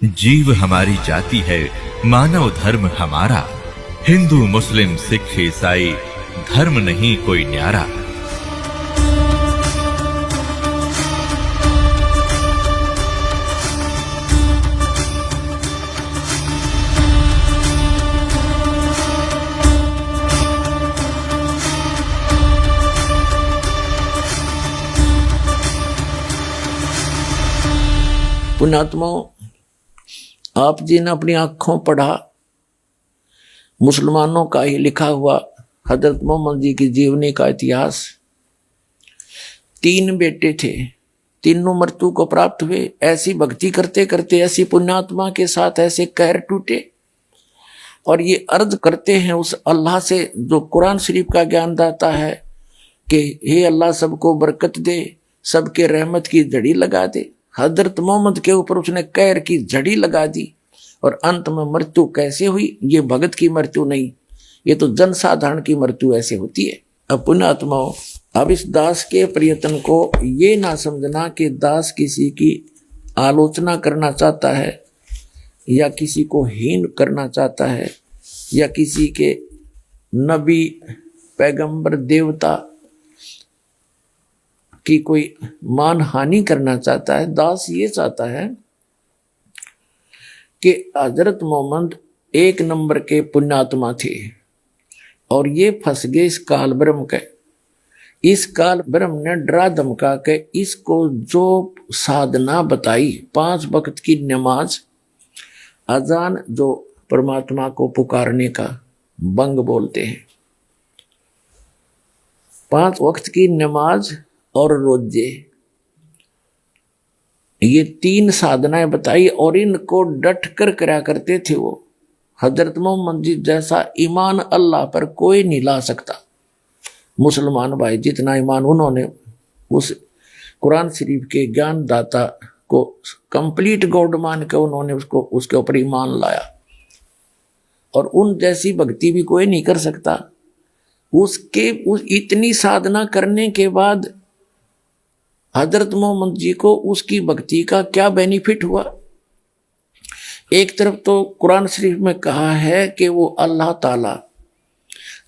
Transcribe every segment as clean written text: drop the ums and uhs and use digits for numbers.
जीव हमारी जाति है, मानव धर्म हमारा। हिंदू मुस्लिम सिख ईसाई धर्म नहीं कोई न्यारा। पुण्यात्माओं, आप जी ने अपनी आंखों पढ़ा मुसलमानों का ही लिखा हुआ हजरत मोहम्मद जी की जीवनी का इतिहास। 3 बेटे थे, तीनों मृत्यु को प्राप्त हुए। ऐसी भक्ति करते करते ऐसी पुण्यात्मा के साथ ऐसे कहर टूटे और ये अर्ज करते हैं उस अल्लाह से जो कुरान शरीफ का ज्ञान दाता है कि हे अल्लाह सबको बरकत दे, सबके रहमत की झड़ी लगा दे। हजरत मोहम्मद के ऊपर उसने कहर की झड़ी लगा दी और अंत में मृत्यु कैसे हुई? ये भगत की मृत्यु नहीं, ये तो जनसाधारण की मृत्यु ऐसे होती है। अब पुण्यात्माओं, अब इस दास के प्रयत्न को ये ना समझना कि दास किसी की आलोचना करना चाहता है या किसी को हीन करना चाहता है या किसी के नबी पैगंबर देवता की कोई मान हानि करना चाहता है। दास ये चाहता है कि हजरत मोहम्मद 1 नंबर के पुण्यात्मा थे और ये फंस गए इस काल ब्रह्म के। इस काल ब्रह्म ने डरा धमका के इसको जो साधना बताई, 5 वक्त की नमाज, अजान जो परमात्मा को पुकारने का बंग बोलते हैं, 5 वक्त की नमाज और रोजे, ये 3 साधनाएं बताई और इनको डट कर करा करते थे वो। हजरत मोहम्मद जी जैसा ईमान अल्लाह पर कोई नहीं ला सकता। मुसलमान भाई जितना ईमान उन्होंने उस कुरान शरीफ के ज्ञान दाता को कंप्लीट गॉड मान के उन्होंने उसको उसके ऊपर ईमान लाया और उन जैसी भक्ति भी कोई नहीं कर सकता। उस इतनी साधना करने के बाद हजरत मोहम्मद जी को उसकी भक्ति का क्या बेनिफिट हुआ? एक तरफ तो कुरान शरीफ में कहा है कि वो अल्लाह ताला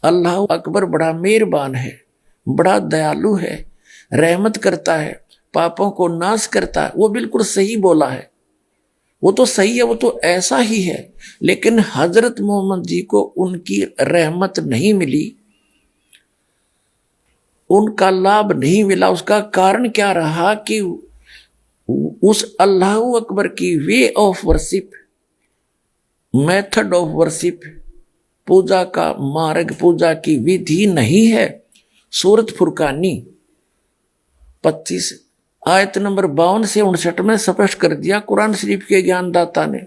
अल्लाह अकबर बड़ा मेहरबान है, बड़ा दयालु है, रहमत करता है, पापों को नाश करता है। वो बिल्कुल सही बोला है, वो तो सही है, वो तो ऐसा ही है। लेकिन हजरत मोहम्मद जी को उनकी रहमत नहीं मिली, उनका लाभ नहीं मिला। उसका कारण क्या रहा कि उस अल्लाह अकबर की way of worship, method of worship, पूजा का मार्ग, पूजा की विधि नहीं है। सूरत फुरकानी 25 आयत नंबर 52 से 59 में स्पष्ट कर दिया कुरान शरीफ के ज्ञानदाता ने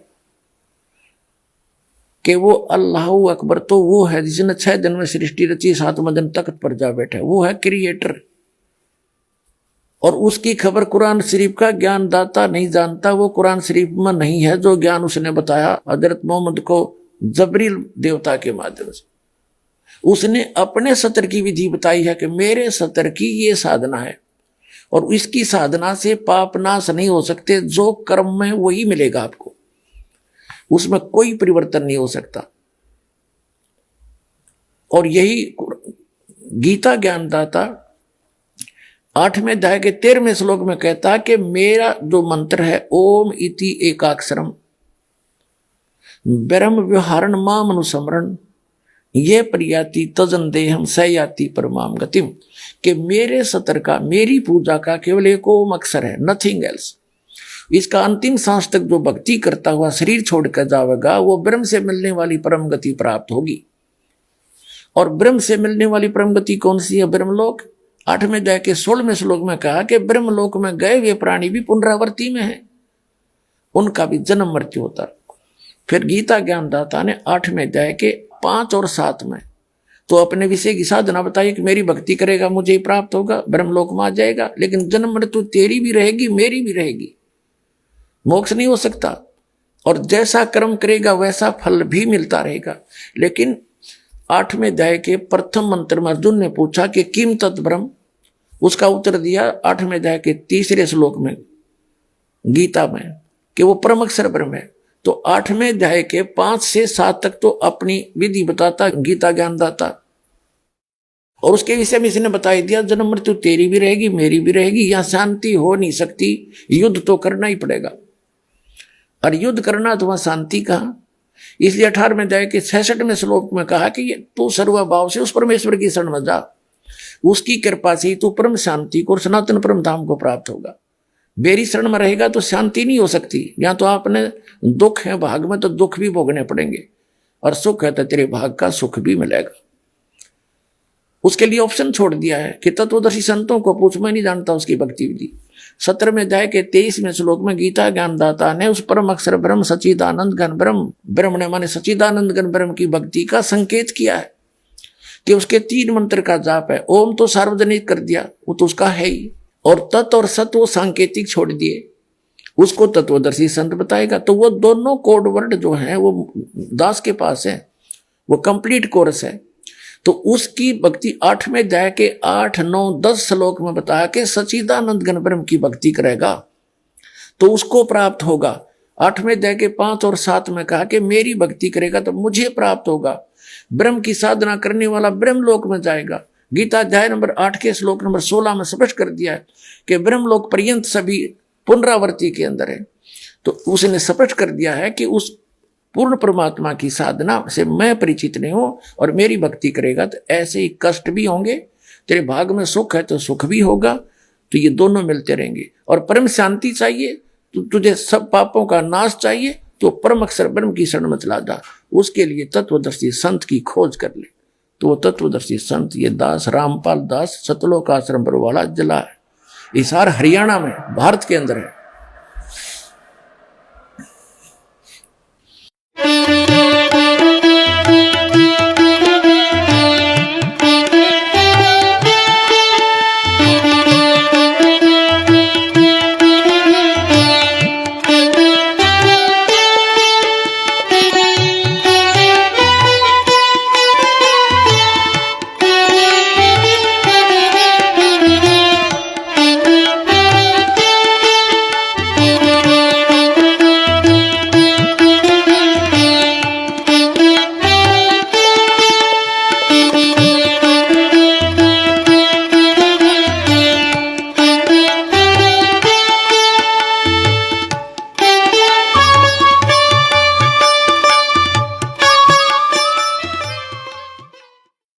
कि वो अल्लाह अकबर तो वो है जिसने 6 दिन में सृष्टि रची, 7वें दिन तख्त पर जा बैठा है, वो है क्रिएटर। और उसकी खबर कुरान शरीफ का ज्ञानदाता नहीं जानता, वो कुरान शरीफ में नहीं है जो ज्ञान उसने बताया हजरत मोहम्मद को जबरील देवता के माध्यम से। उसने अपने सतर की विधि बताई है कि मेरे सतर की ये साधना है और इसकी साधना से पाप नाश नहीं हो सकते, जो कर्म में वही मिलेगा आपको, उसमें कोई परिवर्तन नहीं हो सकता। और यही गीता ज्ञानदाता 8वें अध्याय के 13वें श्लोक में कहता है कि मेरा जो मंत्र है ओम इति एकाक्षरम ब्रह्म व्यवहारण माम अनुस्मरण ये प्रयाति तजन देहम सयाति परमाम गतिम, कि मेरे सतर का, मेरी पूजा का केवल एक ओम अक्षर है, नथिंग एल्स। इसका अंतिम सांस तक जो भक्ति करता हुआ शरीर छोड़कर जाएगा वो ब्रह्म से मिलने वाली परम गति प्राप्त होगी। और ब्रह्म से मिलने वाली परम गति कौन सी है? ब्रह्मलोक। 8वें अध्याय के 16वें श्लोक में कहा कि ब्रह्मलोक में गए हुए प्राणी भी पुनरावृत्ति में है, उनका भी जन्म मृत्यु होता। फिर गीता ज्ञानदाता ने 8वें अध्याय के 5 और 7 में तो अपने विषय की साधना बताई कि मेरी भक्ति करेगा मुझे ही प्राप्त होगा, ब्रह्मलोक में आ जाएगा। लेकिन जन्म मृत्यु तेरी भी रहेगी, मेरी भी रहेगी, मोक्ष नहीं हो सकता। और जैसा कर्म करेगा वैसा फल भी मिलता रहेगा। लेकिन 8वें अध्याय के प्रथम मंत्र में अर्जुन ने पूछा कि किम तत् ब्रह्म, उसका उत्तर दिया 8वें अध्याय के 3रे श्लोक में गीता में कि वो परम अक्षर ब्रह्म है। तो 8वें अध्याय के 5 से 7 तक तो अपनी विधि बताता गीता ज्ञानदाता, और उसके विषय में इसने बता दिया जन्म मृत्यु तेरी भी रहेगी मेरी भी रहेगी, यहां शांति हो नहीं सकती, युद्ध तो करना ही पड़ेगा। और युद्ध करना तो वहां शांति कहा। इसलिए 18वें अध्याय के 66वें श्लोक में कहा कि तू सर्वभाव से उस परमेश्वर की शरण में जा, उसकी कृपा से तू परम शांति को और सनातन परम धाम को प्राप्त होगा। मेरी शरण में रहेगा तो शांति नहीं हो सकती। यहाँ तो आपने दुख है भाग में तो दुख भी भोगने पड़ेंगे, और सुख है तो तेरे भाग का सुख भी मिलेगा। उसके लिए ऑप्शन छोड़ दिया है कि तत्वदर्शी संतों को पूछ, मैं नहीं जानता उसकी भक्ति विधि। 17वें अध्याय के 23वें श्लोक में गीता ज्ञानदाता ने उस परम अक्षर ब्रह्म सच्चिदानंद घन ब्रह्म, ब्रह्म ने माने सच्चिदानंद घन ब्रह्म की भक्ति का संकेत किया है कि उसके 3 मंत्र का जाप है। ओम तो सार्वजनिक कर दिया, वो तो उसका है ही, और तत् और सत वो सांकेतिक छोड़ दिए, उसको तत्वदर्शी संत बताएगा। तो वो दोनों कोड वर्ड जो है वो दास के पास है, वो कंप्लीट कोर्स है। तो उसकी भक्ति 8वें अध्याय के 8, 9, 10 श्लोक में बताया कि सच्चिदानंद घन ब्रह्म की भक्ति करेगा तो उसको प्राप्त होगा। 8वें अध्याय के 5 और 7 में कहा कि मेरी भक्ति करेगा तो मुझे प्राप्त होगा। ब्रह्म की साधना करने वाला ब्रह्मलोक में जाएगा। गीता अध्याय नंबर 8 के श्लोक नंबर 16 में स्पष्ट कर दिया है कि ब्रह्मलोक पर्यंत सभी पुनरावृत्ति के अंदर है। तो उसने स्पष्ट कर दिया है कि उस पूर्ण परमात्मा की साधना से मैं परिचित नहीं हूं, और मेरी भक्ति करेगा तो ऐसे ही कष्ट भी होंगे, तेरे भाग में सुख है तो सुख भी होगा, तो ये दोनों मिलते रहेंगे। और परम शांति चाहिए तो तुझे सब पापों का नाश चाहिए तो परम अक्षर ब्रह्म की शरण में चला जा। उसके लिए तत्वदर्शी संत की खोज कर ले। तो वो तत्वदर्शी संत ये दास रामपाल दास सतलोक आश्रम पर वाला जिला है, हिसार हरियाणा में भारत के अंदर है।